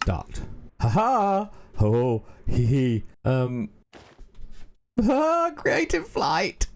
Start. Haha! Oh, hee hee. Creative flight!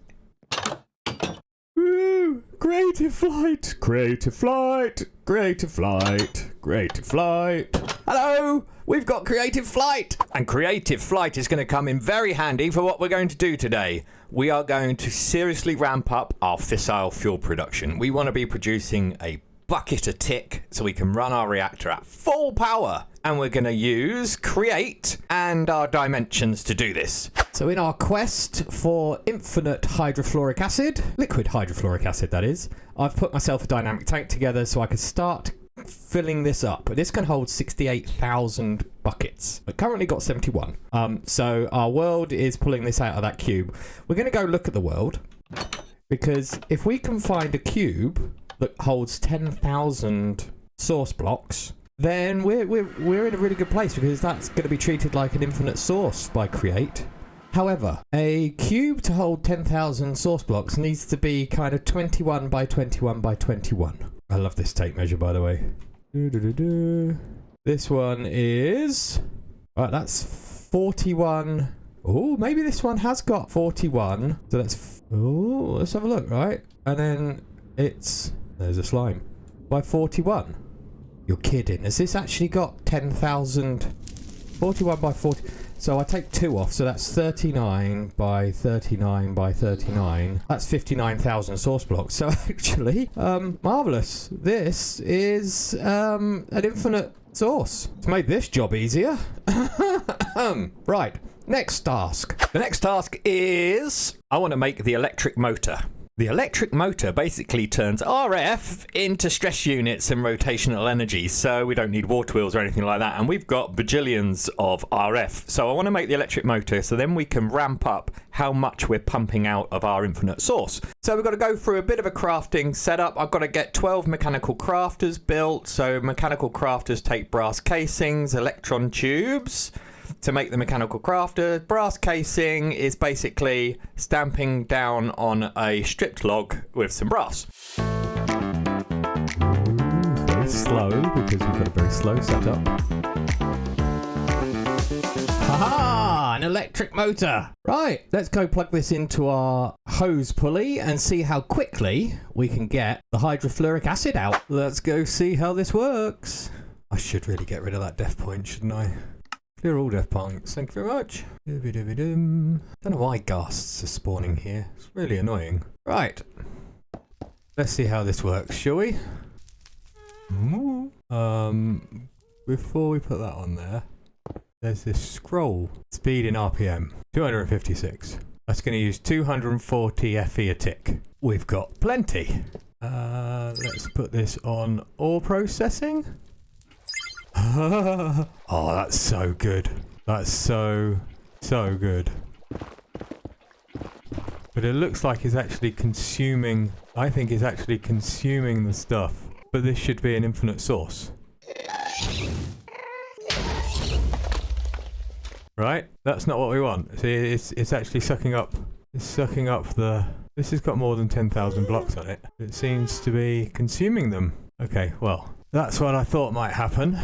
Woo! Creative flight! Creative flight! Creative flight! Creative flight! Hello! We've got creative flight! And creative flight is going to come in very handy for what we're going to do today. We are going to seriously ramp up our fissile fuel production. We want to be producing a bucket a tick so we can run our reactor at full power. And we're going to use create and our dimensions to do this. So in our quest for infinite hydrofluoric acid, liquid hydrofluoric acid that is, I've put myself a dynamic tank together so I can start filling this up. This can hold 68,000 buckets. We've currently got 71. So our world is pulling this out of that cube. We're going to go look at the world because if we can find a cube that holds 10,000 source blocks, then we're in a really good place because that's going to be treated like an infinite source by create. However, a cube to hold 10,000 source blocks needs to be kind of 21 by 21 by 21. I love this tape measure, by the way. This one is... Right, that's 41. Oh, maybe this one has got 41. So that's... Oh, let's have a look, right? And then it's... There's a slime. By 41. You're kidding. Has this actually got 10,000? 41 by 40. So I take 2 off. So that's 39 by 39 by 39. That's 59,000 source blocks. So actually, marvellous. This is an infinite source. It's made this job easier. Right. Next task. The next task is I want to make the electric motor. The electric motor basically turns RF into stress units and rotational energy, so we don't need water wheels or anything like that, and we've got bajillions of RF. So I want to make the electric motor so then we can ramp up how much we're pumping out of our infinite source. So we've got to go through a bit of a crafting setup. I've got to get 12 mechanical crafters built. So mechanical crafters take brass casings, electron tubes to make the mechanical crafter. Brass casing is basically stamping down on a stripped log with some brass. Very slow because we've got a very slow setup. Haha! An electric motor! Right, let's go plug this into our hose pulley and see how quickly we can get the hydrofluoric acid out. Let's go see how this works. I should really get rid of that death point, shouldn't I? Clear all death points. Thank you very much. Don't know why ghasts are spawning here. It's really annoying. Right. Let's see how this works, shall we? Before we put that on there, there's this scroll. Speed in RPM. 256. That's going to use 240 FE a tick. We've got plenty. Let's put this on all processing. Oh, that's so good. That's so good. But it looks like it's actually consuming... I think it's actually consuming the stuff. But this should be an infinite source. Right? That's not what we want. See, it's actually sucking up... It's sucking up the... This has got more than 10,000 blocks on it. It seems to be consuming them. Okay, well... That's what I thought might happen.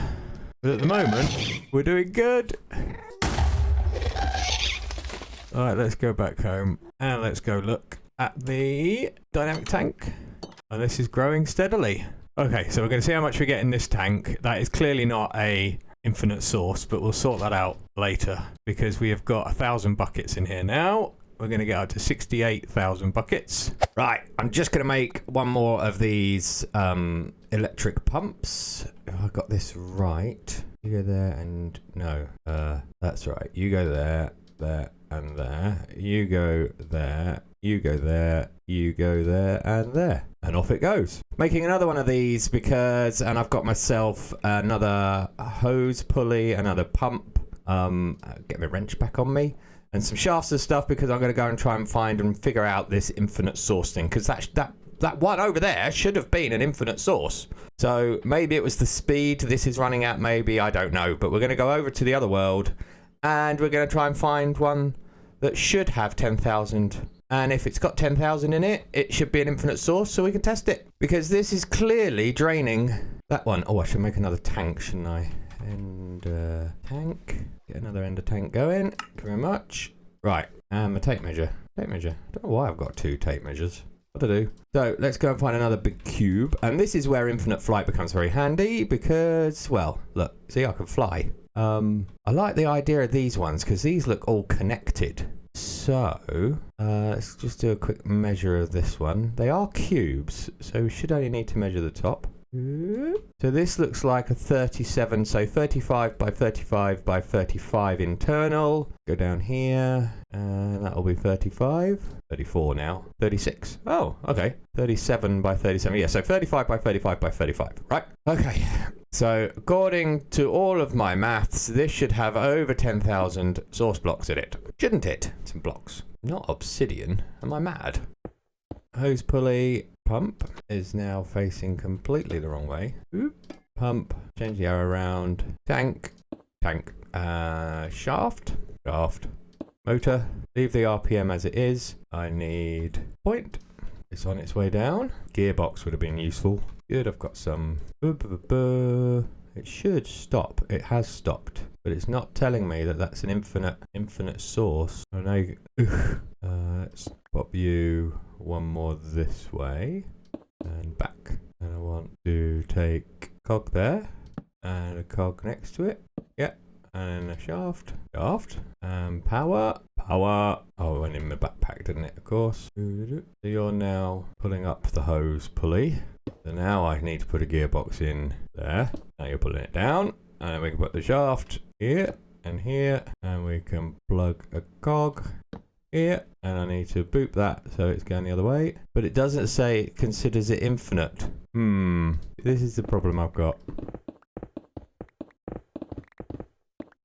But at the moment, we're doing good. Alright, let's go back home. And let's go look at the dynamic tank. And this is growing steadily. Okay, so we're going to see how much we get in this tank. That is clearly not a infinite source, but we'll sort that out later. Because we have got 1,000 buckets in here now. We're going to get up to 68,000 buckets. Right, I'm just going to make one more of these electric pumps. If I got this right. You go there and... No. That's right. You go there, there, and there. You go there. You go there. You go there, and there. And off it goes. Making another one of these because... And I've got myself another hose pulley, another pump. Get my wrench back on me. And some shafts and stuff because I'm going to go and try and find and figure out this infinite source thing. Because that one over there should have been an infinite source. So maybe it was the speed this is running at. Maybe, I don't know. But we're going to go over to the other world. And we're going to try and find one that should have 10,000. And if it's got 10,000 in it, it should be an infinite source so we can test it. Because this is clearly draining that one. Oh, I should make another tank, shouldn't I? Ender tank. Get another ender tank going. Thank you very much. Right, and my tape measure. Tape measure. I don't know why I've got 2 tape measures. What to do? So let's go and find another big cube. And this is where infinite flight becomes very handy because, well, look, see, I can fly. I like the idea of these ones because these look all connected. So let's just do a quick measure of this one. They are cubes, so we should only need to measure the top. So this looks like a 37, so 35 by 35 by 35 internal. Go down here, and that'll be 35. 34 now. 36. Oh, okay. 37 by 37. Yeah, so 35 by 35 by 35. Right. Okay. So according to all of my maths, this should have over 10,000 source blocks in it. Shouldn't it? Some blocks. Not obsidian. Am I mad? Hose pulley. Pump is now facing completely the wrong way. Oop. Pump. Change the arrow around. Tank. Tank. Shaft. Shaft. Motor. Leave the RPM as it is. I need point. It's on its way down. Gearbox would have been useful. Good, I've got some. It should stop. It has stopped. But it's not telling me that that's an infinite source. I know. Let's pop you one more this way and back. And I want to take cog there and a cog next to it. Yep. And a shaft. Shaft. And power. Power. Oh, it went in my backpack, didn't it? Of course. So you're now pulling up the hose pulley. So now I need to put a gearbox in there. Now you're pulling it down. And we can put the shaft here and here. And we can plug a cog here. And I need to boop that so it's going the other way. But it doesn't say it considers it infinite. This is the problem I've got.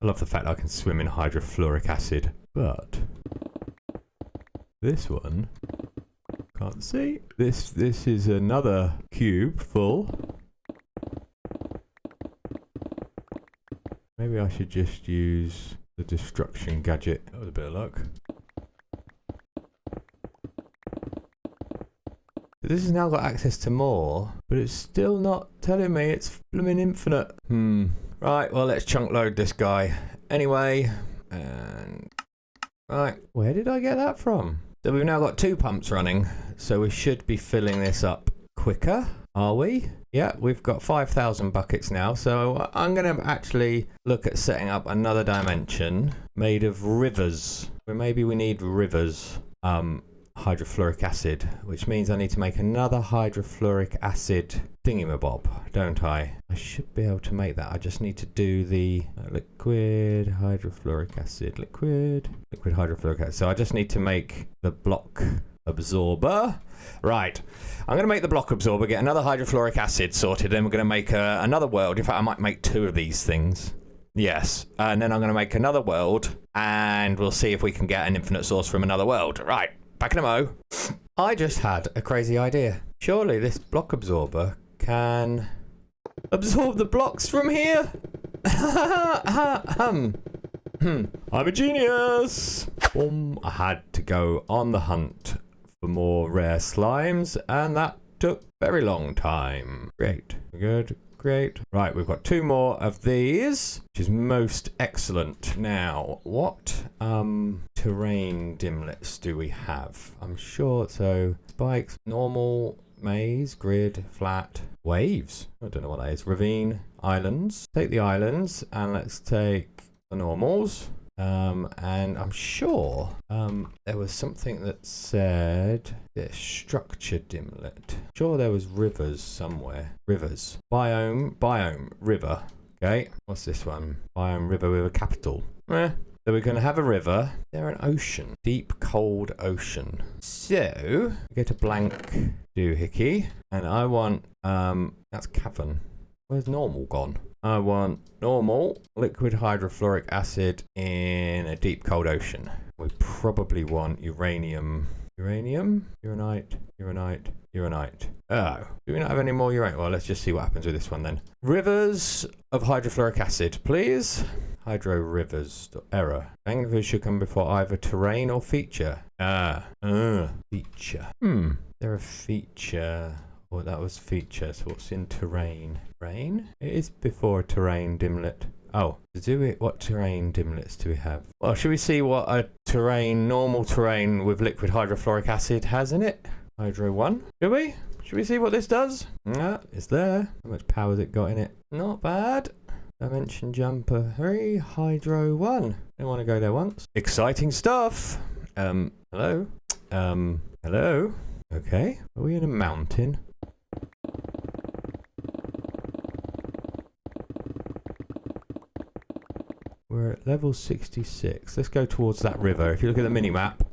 I love the fact I can swim in hydrofluoric acid. But this one, can't see. This is another cube full. Maybe I should just use the destruction gadget. That was a bit of luck. This has now got access to more, but it's still not telling me it's blooming infinite. Right, well, let's chunk load this guy. Anyway, and right, where did I get that from? So we've now got 2 pumps running, so we should be filling this up quicker, are we? Yeah, we've got 5,000 buckets now, so I'm going to actually look at setting up another dimension made of rivers. Or maybe we need rivers. Hydrofluoric acid, which means I need to make another hydrofluoric acid thingamabob, don't I? I should be able to make that. I just need to do the liquid hydrofluoric acid, liquid hydrofluoric acid. So I just need to make the block absorber. Right, I'm going to make the block absorber, get another hydrofluoric acid sorted, and we're going to make another world. In fact, I might make 2 of these things. Yes, and then I'm going to make another world, and we'll see if we can get an infinite source from another world. Right. Back in a mo. I just had a crazy idea. Surely this block absorber can absorb the blocks from here. I'm a genius. I had to go on the hunt for more rare slimes, and that took a very long time. Great. Good. Great. Right, we've got 2 more of these, which is most excellent. Now, what terrain dimlets do we have? I'm sure, so spikes, normal, maze, grid, flat, waves. I don't know what that is. Ravine, islands. Take the islands, and let's take the normals. And I'm sure there was something that said structure dimlet. Sure, there was rivers somewhere. Rivers. Biome, river. Okay, what's this one? Biome, river with a capital. So we're going to have a river. They're an ocean. Deep, cold ocean. So, get a blank doohickey. And I want, that's cavern. Where's normal gone? I want normal liquid hydrofluoric acid in a deep cold ocean. We probably want uranium. Uranite. Oh, do we not have any more uranium? Well, let's just see what happens with this one then. Rivers of hydrofluoric acid, please. Hydro rivers. Error. Language should come before either terrain or feature. Feature. They're a feature Oh, that was feature. So what's in terrain? Terrain? It is before a terrain dimlet. Oh, what terrain dimlets do we have? Well, should we see what a normal terrain with liquid hydrofluoric acid has in it? Hydro 1. Should we? Should we see what this does? Yeah, it's there. How much power has it got in it? Not bad. Dimension jumper 3, Hydro 1. I want to go there once. Exciting stuff. Hello? Hello? Okay. Are we in a mountain? We're at level 66. Let's go towards that river. If you look at the mini-map.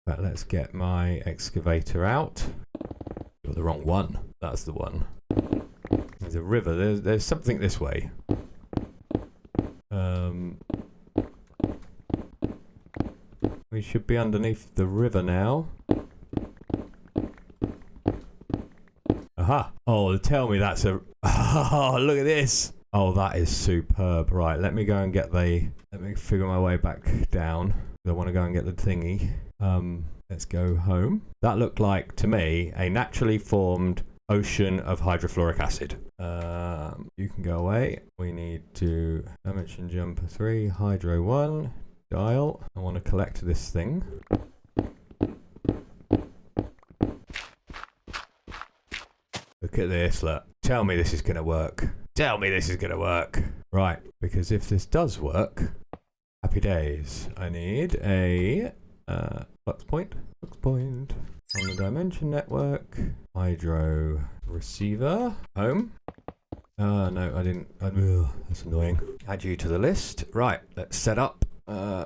But let's get my excavator out. You're the wrong one. That's the one. There's a river. There's something this way. We should be underneath the river now. Aha! Oh, tell me that's a... Oh, look at this! Oh, that is superb. Right, let me go and get the... Let me figure my way back down. I want to go and get the thingy. Let's go home. That looked like, to me, a naturally formed ocean of hydrofluoric acid. You can go away. We need to... Dimension jumper 3, Hydro 1, dial. I want to collect this thing. Look at this, look. Tell me this is going to work. Tell me this is going to work. Right, because if this does work, happy days. I need a flux point on the dimension network. Hydro receiver. Home. No, I didn't. That's annoying. Add you to the list. Right, let's set up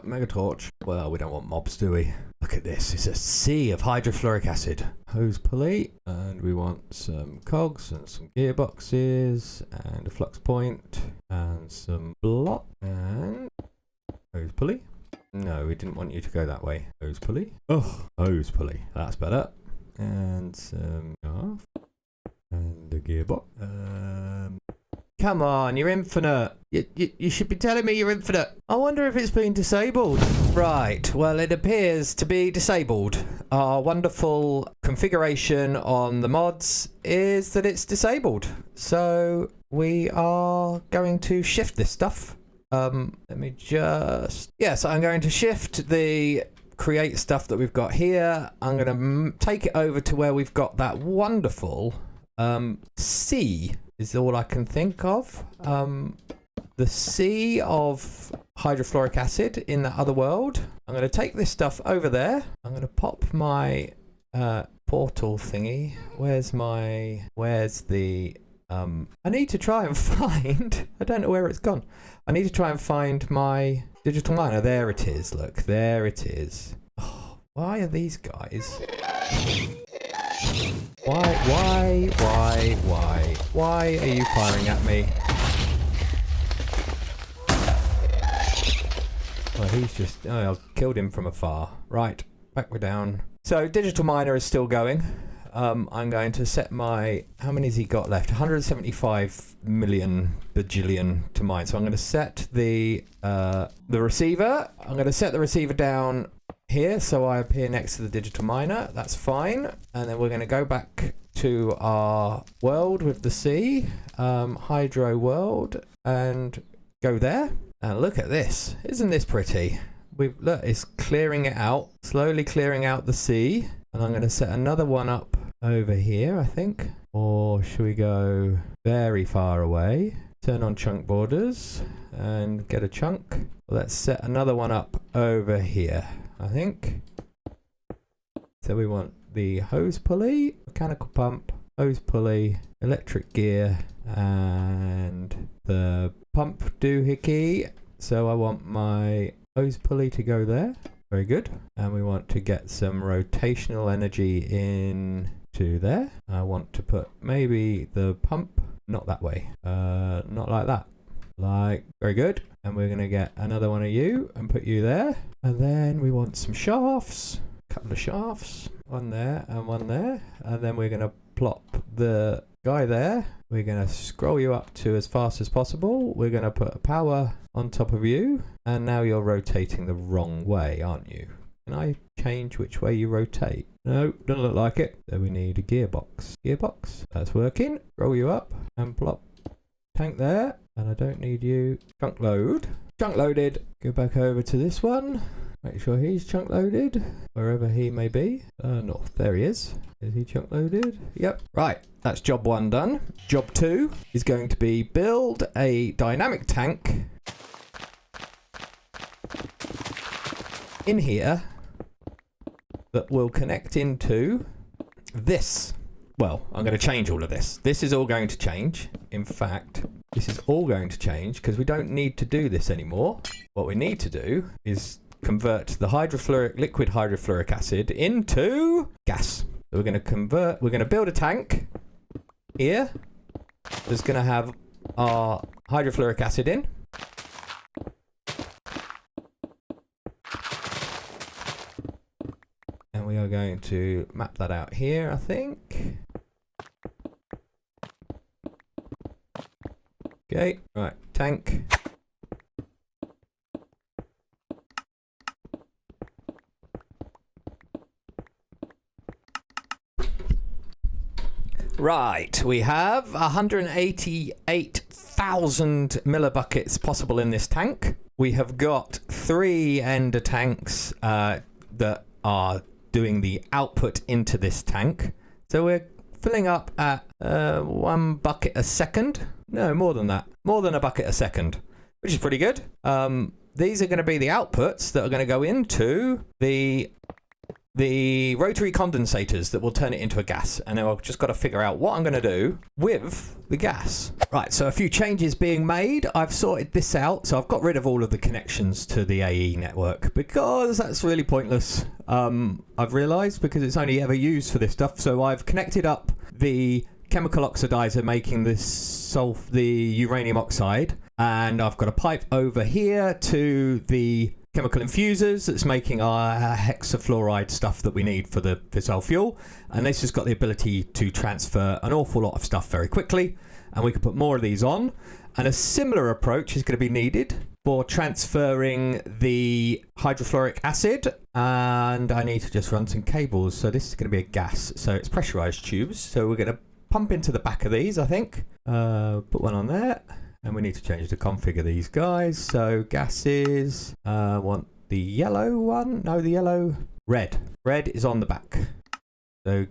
mega torch. Well, we don't want mobs, do we? Look at this. It's a sea of hydrofluoric acid. Hose pulley. And we want some cogs and some gearboxes and a flux point and some block and hose pulley. No, we didn't want you to go that way. Hose pulley. Oh, hose pulley. That's better. And some shaft. And the gearbox. Come on, you're infinite. You should be telling me you're infinite. I wonder if it's been disabled. Right, well, it appears to be disabled. Our wonderful configuration on the mods is that it's disabled. So we are going to shift this stuff. Let me just... Yes, I'm going to shift the create stuff that we've got here. I'm going to take it over to where we've got that wonderful sea is all I can think of. The sea of hydrofluoric acid in that other world. I'm going to take this stuff over there. I'm going to pop my portal thingy. Where's the... I need to try and find... I don't know where it's gone. I need to try and find my digital miner. There it is. Look, there it is. Oh, why are these guys... Why are you firing at me? Well, he's just... Oh, I killed him from afar. Right, back we're down. So, digital miner is still going. I'm going to set my... How many has he got left? 175 million bajillion to mine. So I'm going to set the receiver. I'm going to set the receiver down here so I appear next to the digital miner. That's fine. And then we're going to go back to our world with the sea, hydro world, and go there. And look at this. Isn't this pretty? Look, it's clearing it out, slowly clearing out the sea. And I'm going to set another one up over here, I think. Or should we go very far away? Turn on chunk borders and get a chunk. Let's set another one up over here, I think. So we want the hose pulley, mechanical pump, hose pulley, electric gear, and the pump doohickey. So I want my hose pulley to go there. Very good. And we want to get some rotational energy into there. I want to put maybe the pump, not that way, not like that. Like, very good. And we're going to get another one of you and put you there. And then we want some shafts, a couple of shafts, one there and one there. And then we're going to plop the guy there. We're going to scroll you up to as fast as possible. We're going to put a power on top of you. And now you're rotating the wrong way, aren't you? Can I change which way you rotate? No, doesn't look like it. So we need a gearbox. Gearbox, that's working. Roll you up and plop. Tank there. And I don't need you. Chunk load. Chunk loaded. Go back over to this one. Make sure he's chunk loaded, wherever he may be. North, there he is. Is he chunk loaded? Yep. Right, that's job 1 done. Job 2 is going to be build a dynamic tank in here that will connect into this. Well, I'm going to change all of this. This is all going to change. In fact, this is all going to change because we don't need to do this anymore. What we need to do is convert the liquid hydrofluoric acid into gas. So we're going to build a tank here that's going to have our hydrofluoric acid in. And we are going to map that out here, I think. Okay, right, tank. Right, we have 188,000 millibuckets possible in this tank. We have got 3 ender tanks that are doing the output into this tank. So we're filling up at 1 bucket a second. No, more than that. More than a bucket a second, which is pretty good. These are going to be the outputs that are going to go into the rotary condensators that will turn it into a gas. And then I've just got to figure out what I'm going to do with the gas. Right, so a few changes being made. I've sorted this out. So I've got rid of all of the connections to the AE network because that's really pointless. I've realized because it's only ever used for this stuff. So I've connected up the chemical oxidizer making the uranium oxide. And I've got a pipe over here to the chemical infusers that's making our hexafluoride stuff that we need for the fissile fuel. And this has got the ability to transfer an awful lot of stuff very quickly. And we can put more of these on. And a similar approach is going to be needed for transferring the hydrofluoric acid. And I need to just run some cables. So this is going to be a gas. So it's pressurized tubes. So we're going to pump into the back of these, I think. Put one on there. And we need to change the config of these guys. So gases, want the yellow one. No, the yellow. Red. Red is on the back. So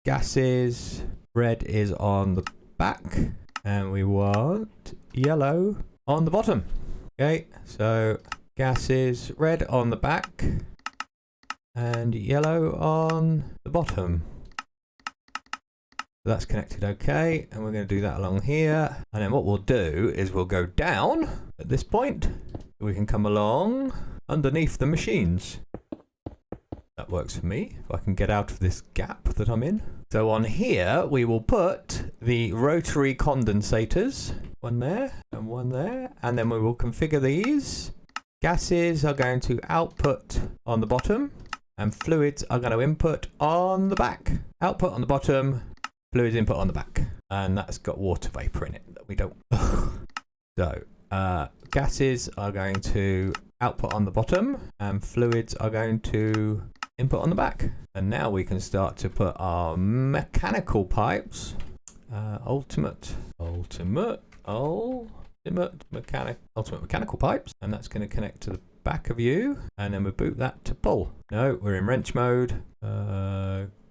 gases, red is on the back. And we want yellow on the bottom. Okay, so gases, red on the back. And yellow on the bottom. That's connected okay, and we're going to do that along here. And then what we'll do is we'll go down at this point. We can come along underneath the machines. That works for me, if I can get out of this gap that I'm in. So on here, we will put the rotary condensators. One there, and then we will configure these. Gases are going to output on the bottom, and fluids are going to input on the back. Output on the bottom, fluids input on the back, and that's got water vapor in it that we don't. So gases are going to output on the bottom and fluids are going to input on the back. And now we can start to put our mechanical pipes, ultimate mechanical pipes, and that's going to connect to the back of you, and then we boot that to pull. No, we're in wrench mode.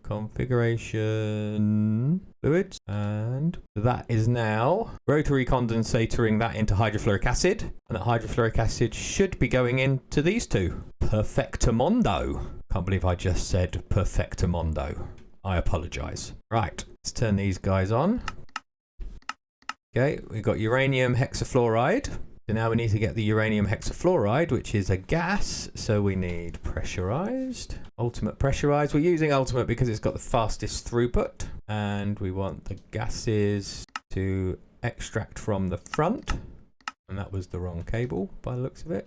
Configuration fluids, and that is now rotary condensatoring that into hydrofluoric acid, and that hydrofluoric acid should be going into these two. Perfectamondo. Can't believe I just said perfectamondo. I apologize. Right, let's turn these guys on. Okay, we've got uranium hexafluoride. So now we need to get the uranium hexafluoride, which is a gas. So we need pressurized, ultimate pressurized. We're using ultimate because it's got the fastest throughput. And we want the gases to extract from the front. And that was the wrong cable by the looks of it.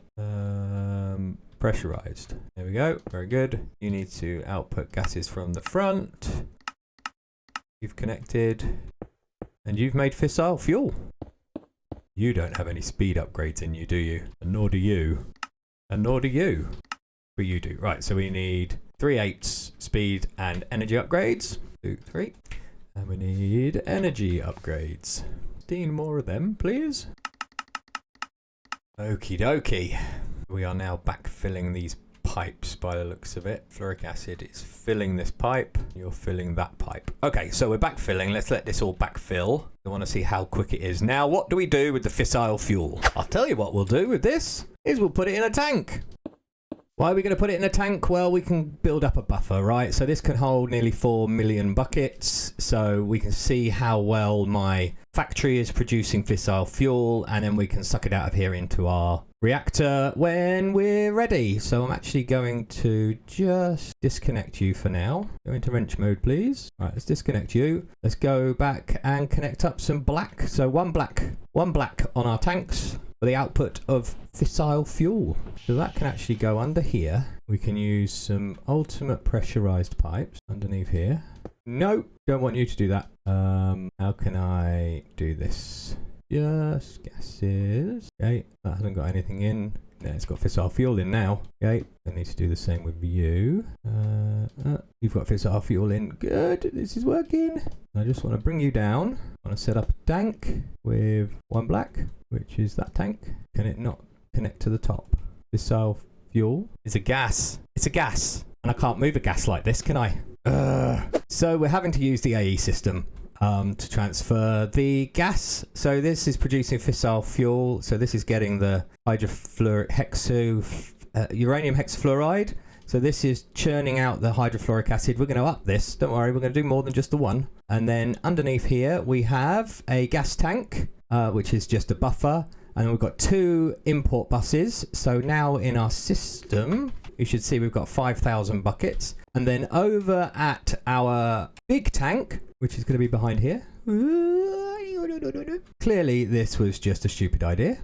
Pressurized. There we go. Very good. You need to output gases from the front. You've connected. And you've made fissile fuel. You don't have any speed upgrades in you, do you? And nor do you. And nor do you. But you do. Right, so we need 3/8 speed and energy upgrades. 2, 3. And we need energy upgrades. 15 more of them, please. Okie dokie. We are now backfilling these pipes by the looks of it. Fluoric acid is filling this pipe. You're filling that pipe. Okay, so we're backfilling. Let's let this all backfill. I want to see how quick it is. Now, what do we do with the fissile fuel? I'll tell you what we'll do with this is we'll put it in a tank. Why are we going to put it in a tank? Well, we can build up a buffer, right? So this can hold nearly 4 million buckets. So we can see how well my factory is producing fissile fuel, and then we can suck it out of here into our reactor when we're ready. So I'm actually going to just disconnect you for now. Go into wrench mode, please. Right, let's disconnect you. Let's go back and connect up some black. So one black on our tanks for the output of fissile fuel. So that can actually go under here. We can use some ultimate pressurized pipes underneath here. No, don't want you to do that. How can I do this? Just gases. Okay, that hasn't got anything in. Yeah, it's got fissile fuel in now. Okay, I need to do the same with you. You've got fissile fuel in. Good, this is working. I just want to bring you down. I want to set up a tank with one black, which is that tank. Can it not connect to the top? Fissile fuel is a gas. It's a gas. And I can't move a gas like this, can I? So we're having to use the AE system to transfer the gas. So this is producing fissile fuel. So this is getting the hydrofluoric uranium hexafluoride. So this is churning out the hydrofluoric acid. We're going to up this. Don't worry, we're going to do more than just the one. And then underneath here, we have a gas tank, which is just a buffer. And we've got 2 import buses. So now in our system, you should see we've got 5,000 buckets. And then over at our big tank, which is going to be behind here. Clearly, this was just a stupid idea.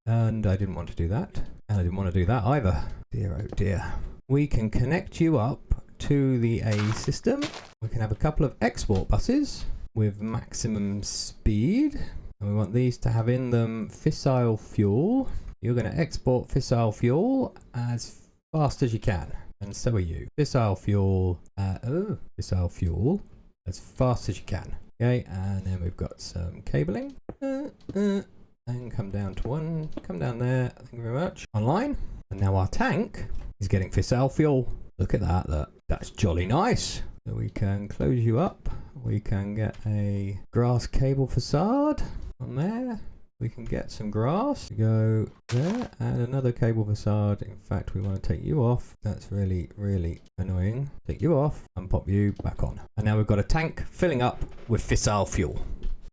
And I didn't want to do that. And I didn't want to do that either. Dear, oh dear. We can connect you up to the AE system. We can have a couple of export buses with maximum speed. And we want these to have in them fissile fuel. You're going to export fissile fuel as fast as you can. And so are you. Fissile fuel. Fissile fuel as fast as you can. Okay, and then we've got some cabling. And come down to 1. Come down there. Thank you very much. Online. And now our tank is getting fissile fuel. Look at that. Look. That's jolly nice. So we can close you up. We can get a grass cable facade on there. We can get some grass. Go there. And another cable facade. In fact, we want to take you off. That's really, really annoying. Take you off and pop you back on. And now we've got a tank filling up with fissile fuel.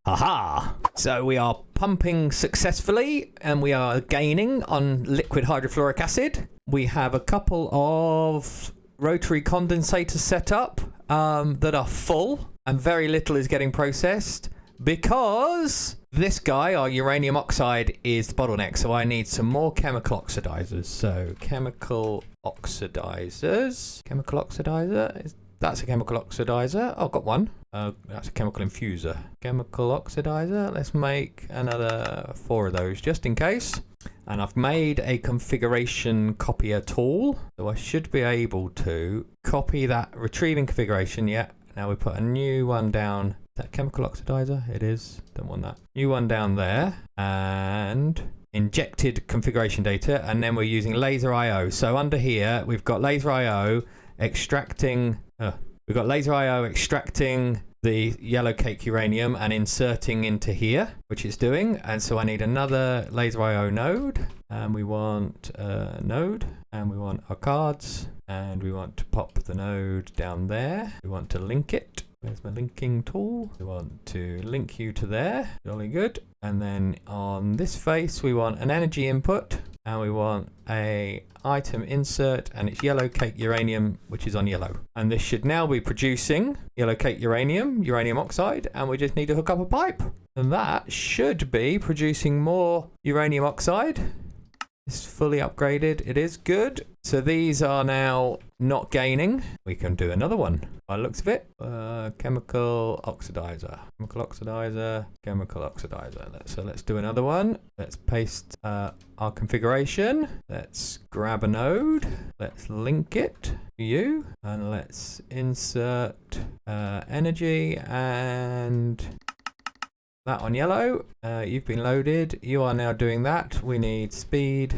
Aha! So we are pumping successfully and we are gaining on liquid hydrofluoric acid. We have a couple of rotary condensators set up that are full and very little is getting processed because this guy, our uranium oxide, is the bottleneck. So I need some more chemical oxidizers. So chemical oxidizers. Chemical oxidizer? That's a chemical oxidizer. Oh, I've got one. That's a chemical infuser. Chemical oxidizer. Let's make another 4 of those just in case. And I've made a configuration copier tool. So I should be able to copy that retrieving configuration. Yeah. Now we put a new one down. Is that chemical oxidizer? It is. Don't want that. New one down there. And injected configuration data. And then we're using LaserIO. So under here, we've got LaserIO extracting... we've got LaserIO extracting the yellow cake uranium and inserting into here, which it's doing. And so I need another LaserIO node. And we want a node. And we want our cards. And we want to pop the node down there. We want to link it. Where's my linking tool? We want to link you to there. Jolly good. And then on this face, we want an energy input. And we want a item insert, and it's yellow cake uranium, which is on yellow. And this should now be producing yellow cake uranium oxide, and we just need to hook up a pipe. And that should be producing more uranium oxide. It's fully upgraded. It is good. So these are now not gaining. We can do another one by the looks of it. Chemical oxidizer. Chemical oxidizer. Chemical oxidizer. So let's do another one. Let's paste our configuration. Let's grab a node. Let's link it to you. And let's insert energy and that on yellow. You've been loaded. You are now doing that. We need speed,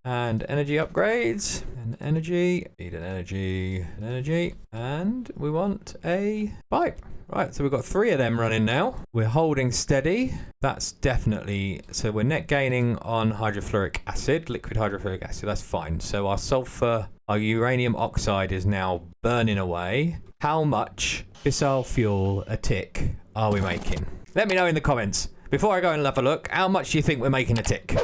and energy upgrades, and energy, speed and energy, and we want a pipe. Right, so we've got 3 of them running now. We're holding steady. That's definitely, so we're net gaining on hydrofluoric acid, liquid hydrofluoric acid, that's fine. So our sulfur, our uranium oxide is now burning away. How much fissile fuel a tick are we making? Let me know in the comments. Before I go and have a look, how much do you think we're making a tick?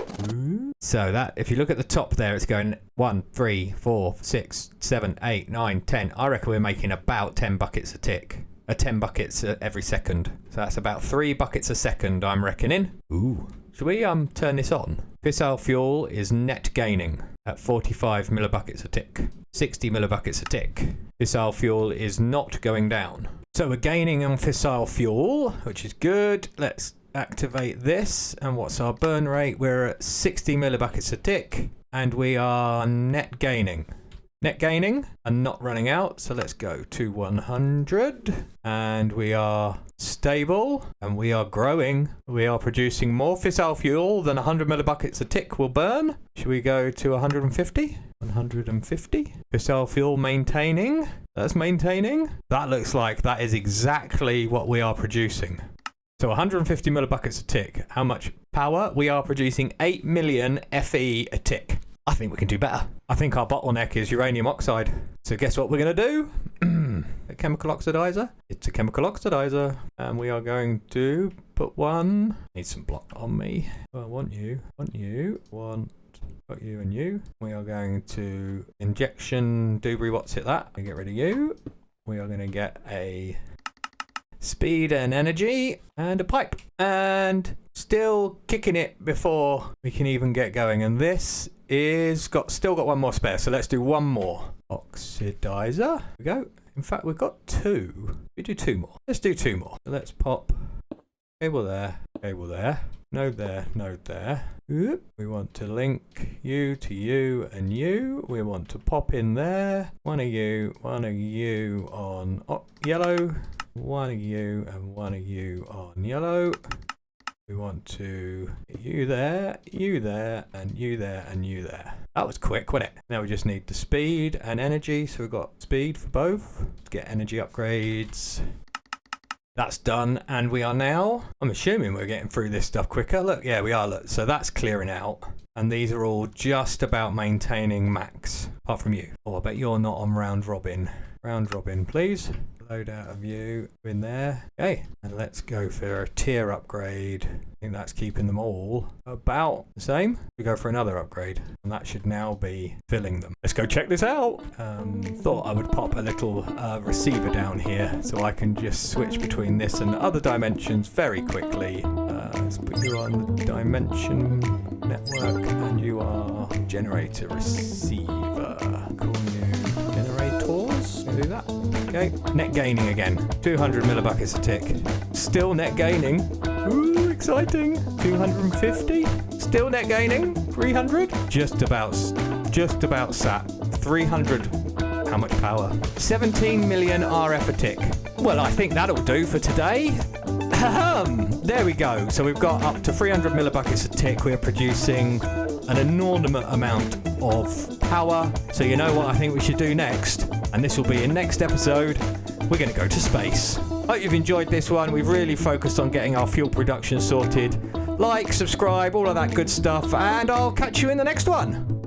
So that, if you look at the top there, it's going 1, 3, 4, 6, 7, 8, 9, 10. I reckon we're making about 10 buckets a tick. 10 buckets every second. So that's about 3 buckets a second, I'm reckoning. Ooh. Should we turn this on? Fissile fuel is net gaining at 45 millibuckets a tick. 60 millibuckets a tick. Fissile fuel is not going down. So we're gaining on fissile fuel, which is good. Let's activate this. And what's our burn rate? We're at 60 millibuckets a tick, and we are net gaining. Net gaining and not running out. So let's go to 100, and we are stable and we are growing. We are producing more fissile fuel than 100 millibuckets a tick will burn. Should we go to 150? 150. Fissile fuel maintaining. That's maintaining. That looks like that is exactly what we are producing. So 150 millibuckets a tick. How much power? We are producing 8 million FE a tick. I think we can do better. I think our bottleneck is uranium oxide. So guess what we're going to do? A chemical oxidizer. It's a chemical oxidizer. And we are going to put one. Need some block on me. I want you. Got you and you. We are going to injection Dubry. What's it that? We get rid of you. We are going to get a speed and energy and a pipe. And still kicking it before we can even get going. And this is still got one more spare. So let's do one more. Oxidizer. Here we go. In fact, we've got 2. We do 2 more. Let's do 2 more. So let's pop cable there, node there, node there. Oop. We want to link you to you and you. We want to pop in there. One of you on yellow. One of you and one of you on yellow. We want to get you there, and you there, and you there. That was quick, wasn't it? Now we just need the speed and energy. So we've got speed for both. Let's get energy upgrades. That's done. And we are now, I'm assuming we're getting through this stuff quicker. Look, yeah, we are. Look, so that's clearing out. And these are all just about maintaining max, apart from you. Oh, I bet you're not on round robin. Round robin, please. Load out of you in there. Okay, and let's go for a tier upgrade. I think that's keeping them all about the same. We go for another upgrade, and that should now be filling them. Let's go check this out. Thought I would pop a little receiver down here so I can just switch between this and other dimensions very quickly. Let's put you on the dimension network, and you are generator receiver. Call you generators. Can you do that? Okay, net gaining again. 200 millibuckets a tick. Still net gaining. Ooh, exciting. 250. Still net gaining. 300. Just about sat. 300. How much power? 17 million RF a tick. Well, I think that'll do for today. There we go. So we've got up to 300 millibuckets a tick. We're producing an inordinate amount of power. So you know what I think we should do next? And this will be in next episode. We're going to go to space. Hope you've enjoyed this one. We've really focused on getting our fuel production sorted. Like, subscribe, all of that good stuff. And I'll catch you in the next one.